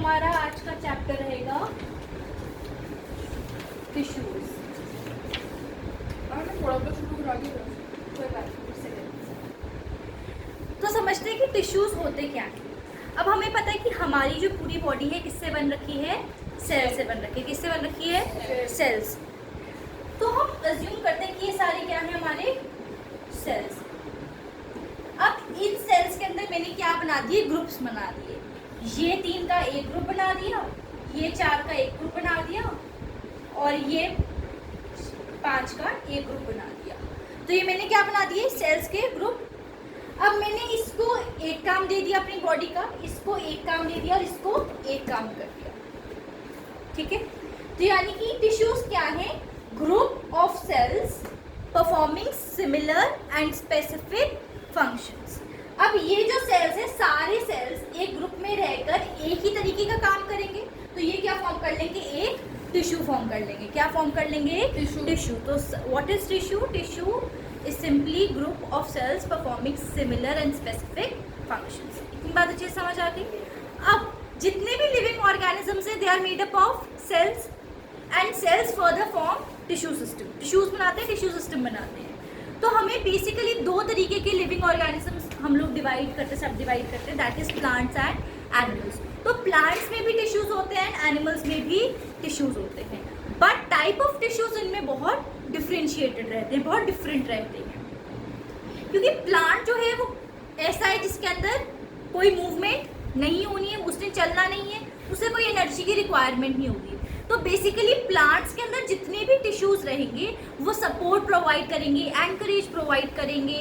हमारा आज का चैप्टर रहेगा टिश्यूज। तो समझते हैं कि टिश्यूज होते क्या हैं। अब हमें पता है कि हमारी जो पूरी बॉडी है किससे बन रखी है, सेल से बन रखी है। किससे बन रखी है, सेल्स। तो हम अज्यूम करते हैं कि ये सारे क्या हैं, हमारे सेल्स। अब इन सेल्स के अंदर मैंने क्या बना दिए, ग्रुप्स बना दिए। ये 3 का एक ग्रुप बना दिया, ये 4 का एक ग्रुप बना दिया और ये 5 का एक ग्रुप बना दिया। तो ये मैंने क्या बना दिए, सेल्स के ग्रुप। अब मैंने इसको एक काम दे दिया अपनी बॉडी का, इसको एक काम दे दिया और इसको एक काम कर दिया। ठीक है, तो यानी कि टिश्यूज क्या है, group of cells performing similar and specific functions. अब ये जो सेल्स है, सारे सेल्स एक ग्रुप में रहकर एक ही तरीके का काम करेंगे, तो ये क्या फॉर्म कर लेंगे, एक टिश्यू फॉर्म कर लेंगे। क्या फॉर्म कर लेंगे, टिश्यू। तो what is tissue, tissue is simply group of cells performing similar and specific functions। इतनी बात अच्छे से समझ आ गई। अब जितने भी लिविंग ऑर्गेनिजम्स हैं, they are made up of cells and cells further form tissue system. Tissues बनाते हैं, टिश्यू सिस्टम बनाते हैं। तो हमें बेसिकली 2 तरीके के लिविंग ऑर्गेनिजम्स हम लोग डिवाइड करते, सब डिवाइड करते हैं, that is plants and animals. तो प्लांट्स में भी टिश्यूज होते हैं, एनिमल्स में भी टिश्यूज होते हैं, बट टाइप ऑफ टिश्यूज इनमें बहुत डिफ्रेंशिएटेड रहते हैं, बहुत डिफरेंट रहते हैं। क्योंकि प्लांट जो है वो ऐसा है जिसके अंदर कोई मूवमेंट नहीं होनी है, उसने चलना नहीं है, उसे कोई एनर्जी की रिक्वायरमेंट नहीं होगी। तो बेसिकली प्लांट्स के अंदर जितने भी टिश्यूज रहेंगे वो सपोर्ट प्रोवाइड करेंगे, एंकरेज प्रोवाइड करेंगे,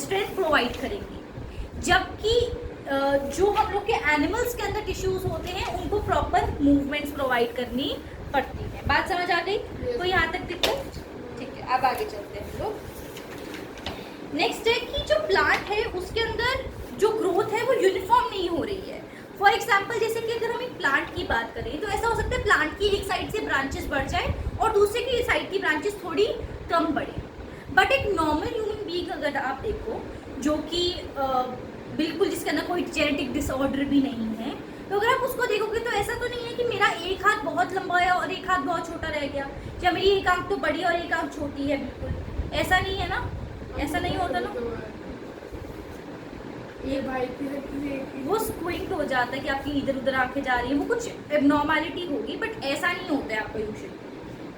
स्ट्रेंथ प्रोवाइड करेंगे। जबकि जो हम लोग के एनिमल्स के अंदर टिश्यूज होते हैं उनको प्रॉपर मूवमेंट्स प्रोवाइड करनी पड़ती है। बात समझ आ गई? तो यहाँ तक दिक्कत? ठीक है, अब आगे चलते हैं हम लोग। नेक्स्ट है कि जो प्लांट है उसके अंदर जो ग्रोथ है वो यूनिफॉर्म नहीं हो रही है। फॉर एग्जाम्पल, जैसे कि अगर हम एक प्लांट की बात करें तो ऐसा हो सकता है प्लांट की एक साइड से ब्रांचेस बढ़ जाए और दूसरे की साइड की ब्रांचेस थोड़ी कम बढ़े। बट एक नॉर्मल ह्यूमन बीइंग अगर आप देखो, जो कि बिल्कुल जिसके अंदर कोई जेनेटिक डिसऑर्डर भी नहीं है, तो अगर आप उसको देखोगे तो ऐसा तो नहीं है कि मेरा एक हाथ बहुत लंबा है और एक हाथ बहुत छोटा रह गया, या मेरी एक आंख तो बड़ी और एक आंख छोटी है। बिल्कुल ऐसा नहीं है ना, ऐसा नहीं होता ना। ये भाई वो स्क्विंट हो जाता है कि आपकी इधर उधर आंखें जा रही है, वो कुछ एबनॉर्मलिटी होगी, बट ऐसा नहीं होता है आपका यूजुअली।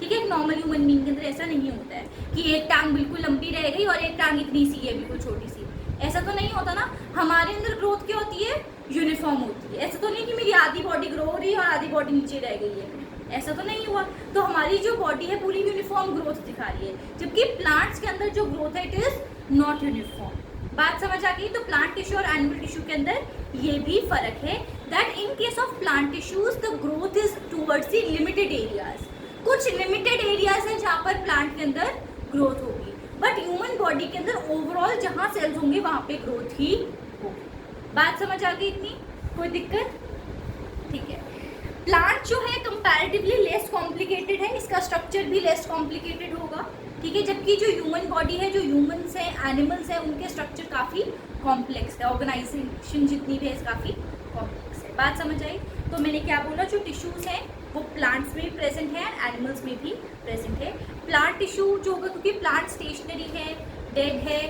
ठीक है, एक नॉर्मल ह्यूमन बीइंग के अंदर ऐसा नहीं होता है कि एक टांग बिल्कुल लंबी रह गई और एक टांग इतनी सी है बिल्कुल छोटी सी। ऐसा तो नहीं होता ना। हमारे अंदर ग्रोथ क्या होती है, यूनिफॉर्म होती है। ऐसा तो नहीं कि मेरी आधी बॉडी ग्रो हो रही है और आधी बॉडी नीचे रह गई है, ऐसा तो नहीं हुआ। तो हमारी जो बॉडी है पूरी यूनिफॉर्म ग्रोथ दिखा रही है, जबकि प्लांट्स के अंदर जो ग्रोथ है इट इज नॉट यूनिफॉर्म। बात समझ आ गई? तो प्लांट टिश्यू और एनिमल टिश्यू के अंदर ये भी फर्क है, that in case of plant tissues the growth is towards the limited areas. कुछ लिमिटेड एरियाज है जहाँ पर प्लांट के अंदर ग्रोथ होगी, बट ह्यूमन बॉडी के अंदर ओवरऑल जहाँ सेल्स होंगे वहाँ पे ग्रोथ ही होगी। बात समझ आ गई इतनी? कोई दिक्कत? ठीक है। प्लांट जो है कंपैरेटिवली लेस कॉम्प्लिकेटेड है, इसका स्ट्रक्चर भी लेस कॉम्प्लिकेटेड होगा। ठीक है, जबकि जो ह्यूमन बॉडी है, जो ह्यूमंस हैं, एनिमल्स हैं, उनके स्ट्रक्चर काफ़ी कॉम्प्लेक्स है, ऑर्गेनाइजेशन जितनी भी है काफ़ी कॉम्प्लेक्स है। बात समझ आई? तो मैंने क्या बोला, जो टिश्यूज हैं वो प्लांट्स में भी प्रेजेंट है, एनिमल्स में भी प्रेजेंट है। प्लांट टिश्यू जो होगा, क्योंकि प्लांट स्टेशनरी है, डेड है,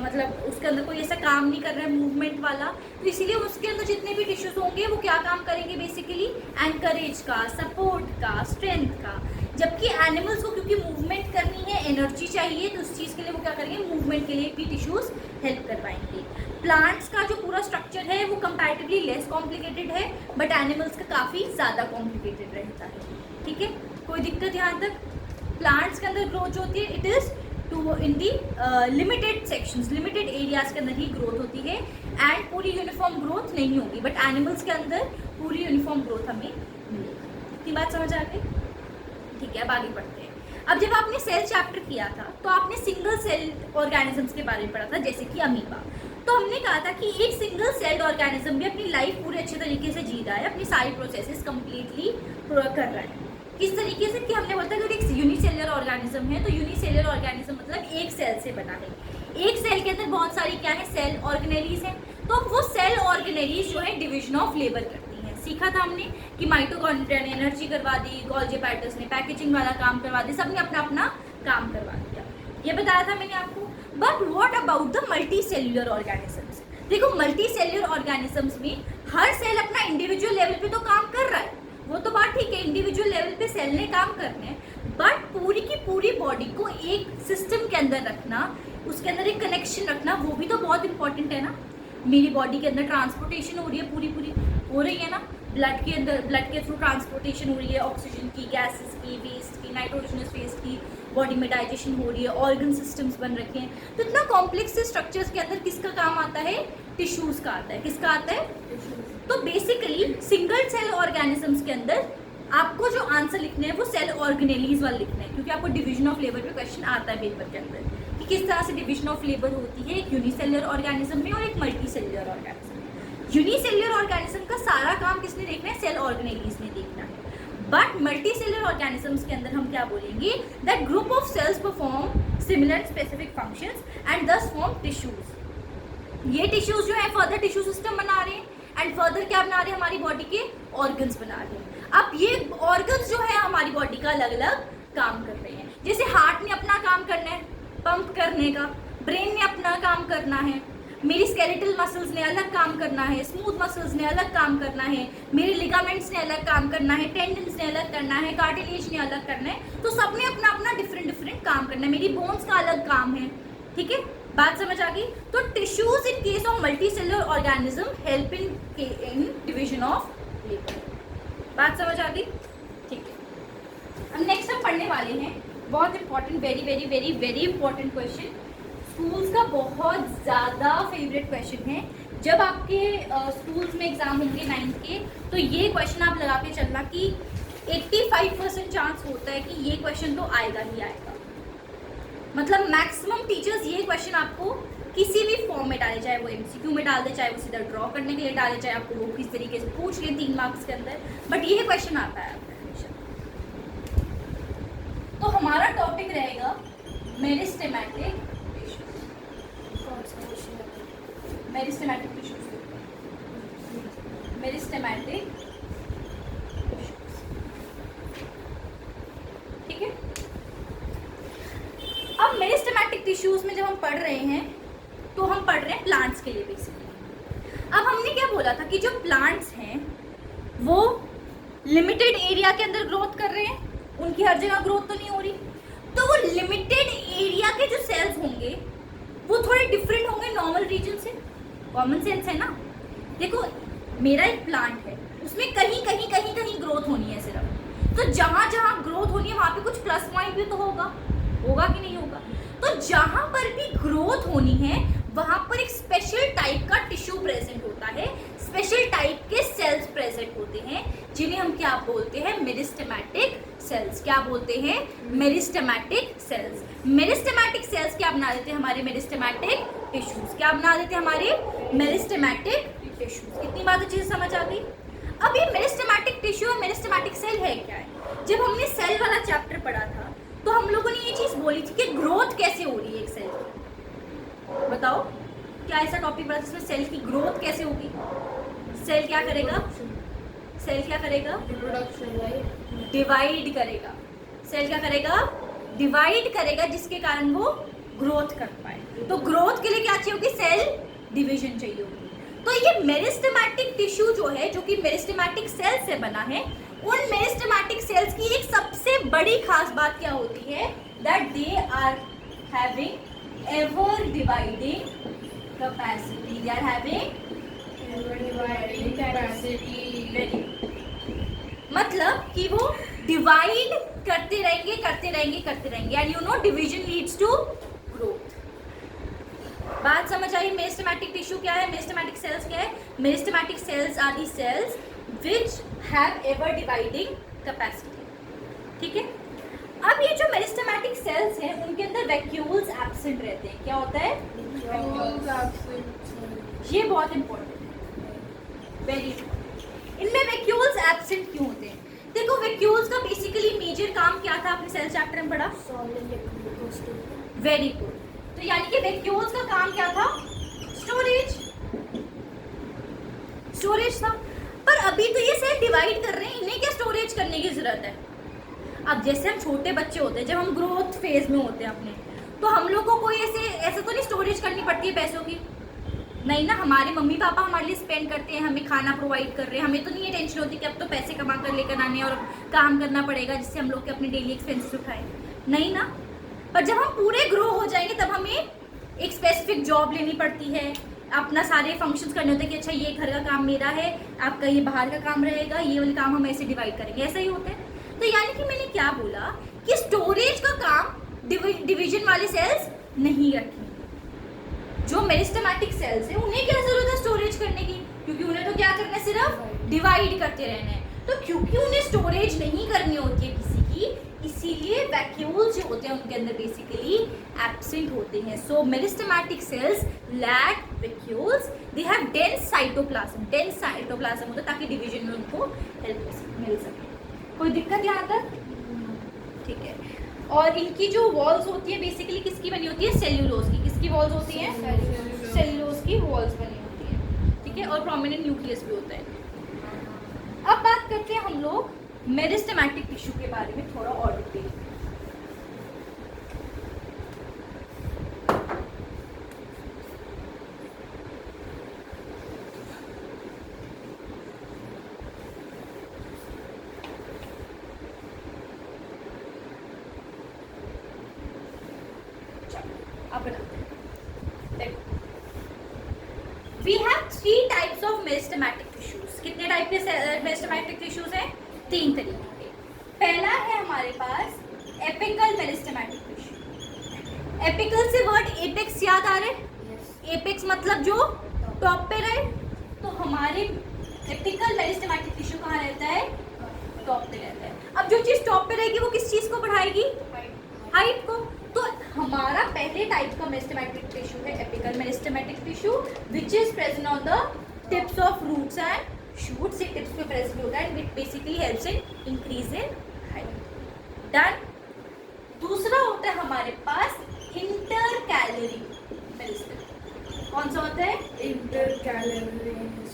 मतलब उसके अंदर कोई ऐसा काम नहीं कर रहा है मूवमेंट वाला, तो इसीलिए उसके अंदर जितने भी टिश्यूज होंगे वो क्या काम करेंगे, बेसिकली एंकरेज का, सपोर्ट का, स्ट्रेंथ का। जबकि एनिमल्स को क्योंकि मूवमेंट करनी है, एनर्जी चाहिए, तो उस चीज़ के लिए वो क्या करेंगे, मूवमेंट के लिए भी टिश्यूज हेल्प करवाएंगे। प्लांट्स का जो पूरा स्ट्रक्चर है वो कंपैरेटिवली लेस कॉम्प्लिकेटेड है, बट एनिमल्स का काफ़ी ज़्यादा कॉम्प्लिकेटेड रहता है। ठीक है, कोई दिक्कत यहाँ तक? प्लांट्स के अंदर ग्रोथ होती है, it is to in the limited sections, limited areas के अंदर ही ग्रोथ होती है, एंड पूरी यूनिफॉर्म ग्रोथ नहीं होगी, बट एनिमल्स के अंदर पूरी यूनिफॉर्म ग्रोथ हमें मिलेगी। इतनी बात समझ आ गई? ठीक है, अब आगे बढ़ते हैं। अब जब आपने सेल चैप्टर किया था तो आपने सिंगल सेल ऑर्गेनिजम्स के बारे में पढ़ा था, जैसे कि अमीबा। तो हमने कहा था कि एक सिंगल सेल ऑर्गेनिज्म भी अपनी लाइफ पूरे अच्छे तरीके से जी रहा है, अपनी सारी प्रोसेसेस कंप्लीटली कर रहा है। किस तरीके से? कि हमने बोलता है कि एक यूनिसेलुलर ऑर्गेनिज्म है, तो यूनिसेलुलर ऑर्गेनिज्म मतलब एक सेल से बना है। एक सेल के अंदर बहुत सारी क्या है, सेल ऑर्गेनेलीज हैं। तो वो सेल ऑर्गेनेलीज जो है डिवीजन ऑफ लेबर करती हैं। सीखा था हमने कि माइटोकॉन्ड्रिया ने एनर्जी करवा दी, गोल्जी एपेटाइटस ने पैकेजिंग वाला काम करवा दिया, सबने अपना अपना काम करवा दिया, ये बताया था मैंने आपको। But what about the multi cellular organisms? देखो मल्टी सेल्यूलर ऑर्गेनिजम्स में हर सेल अपना इंडिविजुअल लेवल पे तो काम कर रहा है, वो तो बात ठीक है, इंडिविजुअल लेवल पे सेल ने काम करने हैं, बट पूरी की पूरी बॉडी को एक सिस्टम के अंदर रखना, उसके अंदर एक कनेक्शन रखना, वो भी तो बहुत इंपॉर्टेंट है ना। मेरी बॉडी के अंदर ट्रांसपोर्टेशन हो रही है, पूरी हो रही है ना, ब्लड के अंदर, ब्लड के थ्रू ट्रांसपोर्टेशन हो रही है, ऑक्सीजन की, गैसेस की, वेस्ट की, नाइट्रोजनस वेस्ट की, बॉडी में डाइजेशन हो रही है, ऑर्गन सिस्टम्स बन रखे हैं। तो इतना कॉम्प्लेक्स स्ट्रक्चर्स के अंदर किसका काम आता है? टिश्यूज का आता है। किसका आता है? तो बेसिकली सिंगल सेल ऑर्गेनिजम्स के अंदर आपको जो आंसर लिखने हैं वो सेल ऑर्गेनेलीज वाला लिखना है, क्योंकि आपको डिवीजन ऑफ लेबर पे क्वेश्चन आता है पेपर के अंदर कि किस तरह से डिवीजन ऑफ लेबर होती है एक यूनिसेल्युलर ऑर्गेनिज्म में और एक मल्टी सेल्युलर ऑर्गेनिज्म में। यूनिसेल्युलर ऑर्गेनिज्म का सारा काम किसने देखना है? सेल ऑर्गेनेलीज ने देखना है। बट मल्टी सेल्युलर ऑर्गेनिजम्स के अंदर हम क्या बोलेंगे? That group of cells perform similar specific functions and दस फॉर्म टिश्यूज। ये टिश्यूज जो है फर्दर टिश्यू सिस्टम बना रहे हैं एंड फर्दर क्या बना रहे हैं? हमारी बॉडी के ऑर्गन्स बना रहे हैं। अब ये ऑर्गन्स जो है हमारी बॉडी का अलग अलग काम कर रहे हैं। जैसे हार्ट ने अपना काम करना है पंप करने का, ब्रेन ने अपना काम करना है, मेरी स्केलेटल मसल्स ने अलग काम करना है, स्मूथ मसल्स ने अलग काम करना है, मेरे लिगामेंट्स ने अलग काम करना है, टेंडन्स ने अलग करना है, कार्टिलेज ने अलग करना है। तो सबने अपना अपना डिफरेंट काम करना है। मेरी बोन्स का अलग काम है, ठीक है, बात समझ आ गई। तो tissues in case of multi cellular organism help in division of labour. बात समझ आ गई, ठीक है। अब नेक्स्ट हम पढ़ने वाले हैं बहुत important, very very very very important question, schools का बहुत ज़्यादा फेवरेट क्वेश्चन है। जब आपके स्कूल्स में एग्जाम होंगे 9th के, तो ये क्वेश्चन आप लगा के चलना कि 85% चांस होता है कि ये क्वेश्चन तो आएगा ही आएगा। मतलब मैक्सिमम टीचर्स ये क्वेश्चन आपको किसी भी फॉर्म में डाले, चाहे वो एमसीक्यू में डाल दे, चाहे वो सीधा ड्रॉ करने के लिए डाले, चाहे आपको वो किस तरीके से पूछ ले 3 मार्क्स के अंदर, बट ये क्वेश्चन आता है आपका हमेशा। तो हमारा टॉपिक रहेगा मेरिस्टेमेटिक टिश्यूज। मेरिस्टेमेटिक, ठीक है। अब मेरिस्टेमेटिक टिश्यूज में जब हम पढ़ रहे हैं तो हम पढ़ रहे हैं प्लांट्स के लिए बेसिकली। अब हमने क्या बोला था कि जो प्लांट्स हैं वो लिमिटेड एरिया के अंदर ग्रोथ कर रहे हैं, उनकी हर जगह ग्रोथ तो नहीं हो रही। तो वो लिमिटेड एरिया के जो सेल्स होंगे वो थोड़े डिफरेंट होंगे नॉर्मल रीजन से। कॉमन सेंस है ना। देखो मेरा एक प्लांट है, उसमें कहीं कहीं कहीं कहीं ग्रोथ होनी है सिर्फ, तो जहाँ जहाँ ग्रोथ होनी है वहाँ पे कुछ प्लस पॉइंट भी तो होगा कि नहीं होगा। तो जहाँ पर भी ग्रोथ होनी है वहाँ पर एक स्पेशल टाइप का टिश्यू प्रेजेंट होता है, स्पेशल टाइप के सेल्स प्रेजेंट होते हैं, जिन्हें हम क्या बोलते हैं? Meristematic cells. क्या बोलते हैं? Meristematic cells. मेरिस्टेमेटिक सेल्स क्या बना देते हैं? हमारे मेरिस्टेमेटिक टिश्यूज। क्या बना देते हैं? हमारे मेरिस्टेमेटिक टिश्यूज। कितनी बात अच्छे से समझ आ गई। अब ये मेरिस्टेमेटिक टिश्यू और मेरिस्टेमेटिक सेल है क्या है? जब हमने सेल वाला चैप्टर पढ़ा था तो हम लोगों ने ये चीज बोली थी कि ग्रोथ कैसे हो रही है एक सेल की। बताओ क्या ऐसा टॉपिक पढ़ा जिसमें सेल की ग्रोथ कैसे होगी? सेल क्या करेगा? सेल क्या करेगा? डिवाइड करेगा। सेल क्या करेगा? डिवाइड करेगा, जिसके कारण वो ग्रोथ कर पाए। तो ग्रोथ के लिए क्या चाहिए होगी? सेल डिवीजन चाहिए होगी। तो ये मेरिस्टेमेटिक टिश्यू जो है, जो कि मेरिस्टेमेटिक सेल से बना है, उन मेरिस्टेमेटिक सेल्स की एक सबसे बड़ी खास बात क्या होती है? That they are having ever dividing capacity. They are having ever dividing capacity. मतलब कि वो डिवाइड करते रहेंगे and you know division leads to growth. बात समझ आई? मेरिस्टेमेटिक टिश्यू क्या है? मेरिस्टेमेटिक सेल्स क्या है? Meristematic cells are the cells which have ever dividing capacity, ठीक है। अब ये जो मेरिस्टेमेटिक सेल्स हैं उनके अंदर वैक्यूल्स एब्सेंट रहते हैं। क्या होता है? ये बहुत इंपॉर्टेंट है, वेरी इंपॉर्टेंट। इनमें वैक्यूल्स एब्सेंट क्यों होते हैं? देखो वैक्यूल्स का बेसिकली मेजर काम क्या था? आपने सेल चैप्टर में पढ़ा, वेरी गुड। तो यानी कि वैक्यूल्स का काम क्या था? स्टोरेज था। पर अभी तो ये डिवाइड कर रहे हैं, इन्हें क्या स्टोरेज करने की जरूरत है। अब जैसे हम छोटे बच्चे होते हैं, जब हम ग्रोथ फेज में होते हैं अपने, तो हम लोग को कोई ऐसे तो नहीं स्टोरेज करनी पड़ती है पैसों की, नहीं ना। हमारे मम्मी पापा हमारे लिए स्पेंड करते हैं, हमें खाना प्रोवाइड कर रहे हैं, हमें तो नहीं ये टेंशन होती कि अब तो पैसे कमा कर लेकर आने हैं और काम करना पड़ेगा जिससे हम लोग के अपने डेली एक्सपेंसेस उठाएं, नहीं ना। पर जब हम पूरे ग्रो हो जाएंगे तब हमें एक स्पेसिफिक जॉब लेनी पड़ती है, अपना सारे फंक्शंस करने होते हैं कि अच्छा ये घर का काम मेरा है, आपका ये बाहर का काम रहेगा, ये वाले काम हम ऐसे डिवाइड करेंगे, ऐसा ही होता है। तो यानी कि मैंने क्या बोला कि स्टोरेज का काम डिवीजन वाले सेल्स नहीं रखेंगे। जो मेरिस्टेमेटिक सेल्स है उन्हें क्या जरूरत है स्टोरेज करने की, क्योंकि उन्हें तो क्या करना है, सिर्फ डिवाइड करते रहना है। तो क्योंकि उन्हें स्टोरेज नहीं करनी होती है किसी की, इसीलिए वैक्यूल्स जो होते हैं उनके अंदर बेसिकली एब्सेंट होते हैं। So meristematic cells lack vacuoles, they have dense cytoplasm. Dense cytoplasm होता है ताकि डिवीजन में उनको हेल्प मिल सके। कोई दिक्कत यहाँ तक? ठीक है। और इनकी जो वॉल्स होती है बेसिकली किसकी बनी होती है, सेल्यूलोज की। किसकी वॉल्स होती हैं, सेल्यूलोज की वॉल्स बनी होती है, ठीक है। और प्रोमिनेंट न्यूक्लियस भी होता है। अब बात करते हैं हम लोग मेरिस्टेमेटिक टिश्यू के बारे में थोड़ा और detail. We have 3 types of meristematic tissues. कितने टाइप के meristematic tissues हैं? 3 तरीके के। पहला है हमारे पास एपिकल मेरिस्टेमेटिक टिश्यू। एपिकल से वर्ड एपेक्स याद आ रहे हैं? एपेक्स मतलब जो टॉप पे रहे, तो हमारे एपिकल मेरिस्टेमेटिक टिश्यू कहाँ रहता है, टॉप पे रहता है। अब जो चीज टॉप पे रहेगी वो किस चीज को बढ़ाएगी, हाइट को। तो हमारा पहले टाइप का मेरिस्टेमेटिक टिश्यू है apical meristematic tissue, which is present on the tips of roots and shoots. ये टिप्स पे प्रेजेंट होता है and it basically helps in increase in height. Done. दूसरा होता है हमारे पास इंटरकैलरी मेरिस्टेम। कौन सा होता है, इंटरकैलरी।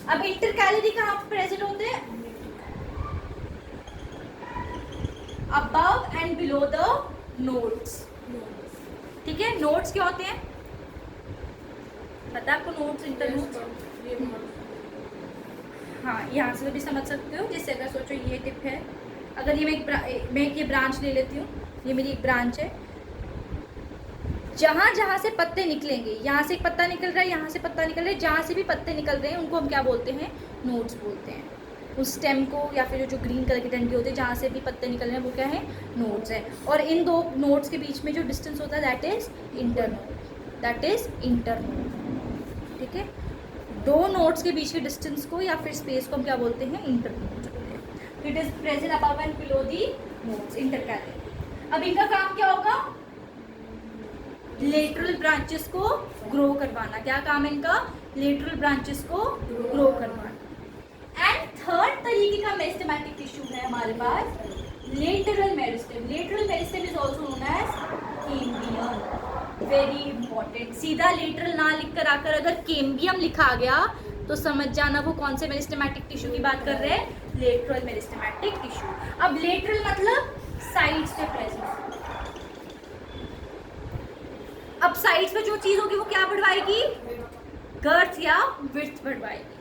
अब इंटरकैलरी कहाँ पे प्रेजेंट होते हैं, above and below the nodes, ठीक है। नोड्स क्या होते हैं, पता है आपको, नोड्स, इंटरनोड्स। हाँ, यहाँ से भी समझ सकते हो। जैसे अगर सोचो ये टिप है, अगर ये मैं एक ये ब्रांच ले लेती हूँ, ये मेरी एक ब्रांच है, जहाँ जहाँ से पत्ते निकलेंगे, यहाँ से एक पत्ता निकल रहा है, यहाँ से पत्ता निकल रहा है, जहाँ से भी पत्ते निकल रहे हैं उनको हम क्या बोलते हैं, नोड्स बोलते हैं। उस स्टेम को या फिर जो ग्रीन कलर की डंडी होती है जहाँ से भी पत्ते निकल रहे हैं वो क्या है, नोड्स है। और इन दो नोड्स के बीच में जो डिस्टेंस होता है that is internode, that is internode, ठीक है। दो नोड्स के बीच के डिस्टेंस को या फिर स्पेस को हम क्या बोलते हैं, इंटरनोड बोलते हैं। It is present above and below the nodes, intercalary. अब इनका काम क्या होगा, लेटरल ब्रांचेस को ग्रो करवाना। क्या काम है इनका, लेटरल ब्रांचेस को ग्रो करवाना। एंड थर्ड तरीके का मेरिस्टेमेटिक टिश्यू है हमारे पास lateral meristem. Lateral meristem is also known as cambium. Very important. सीधा लेटरल ना लिख कर आकर अगर कैम्बियम लिखा गया तो समझ जाना वो कौन से मेरिस्टेमेटिक टिश्यू की बात कर रहे हैं, लेटरल मेरिस्टेमेटिक टिश्यू। अब लेटरल मतलब साइड्स पे प्रेजेंट। अब साइड्स पे जो चीज होगी वो क्या बढ़वाएगी, गर्थ या विड्थ बढ़वाएगी।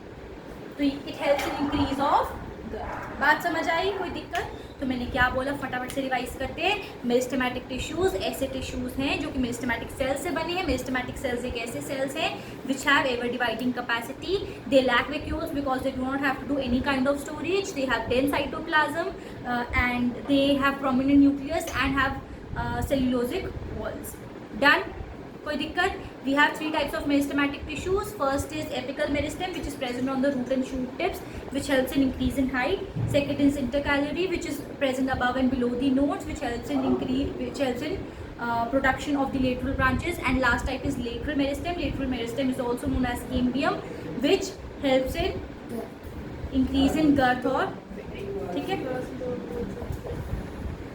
तो it helps in increase of girth. बात समझ आई, कोई दिक्कत? तो मैंने क्या बोला, फटाफट से रिवाइज करते हैं। मेरिस्टेमेटिक टिश्यूज ऐसे टिश्यूज हैं जो कि मेरिस्टेमेटिक सेल्स से बने हैं। मेरिस्टेमेटिक सेल्स एक ऐसे सेल्स हैं which have ever dividing capacity. They lack vacuoles because they do not have to do any kind of storage. They have dense cytoplasm and they have prominent nucleus and have cellulosic walls. Done, कोई दिक्कत? We have 3 types of meristematic tissues. First is apical meristem, which is present on the root and shoot tips, which helps in increase in height. Second is intercalary, which is present above and below the nodes, which helps in production of the lateral branches. And last type is lateral meristem. Lateral meristem is also known as cambium, which helps in increase in girth और, ठीक है?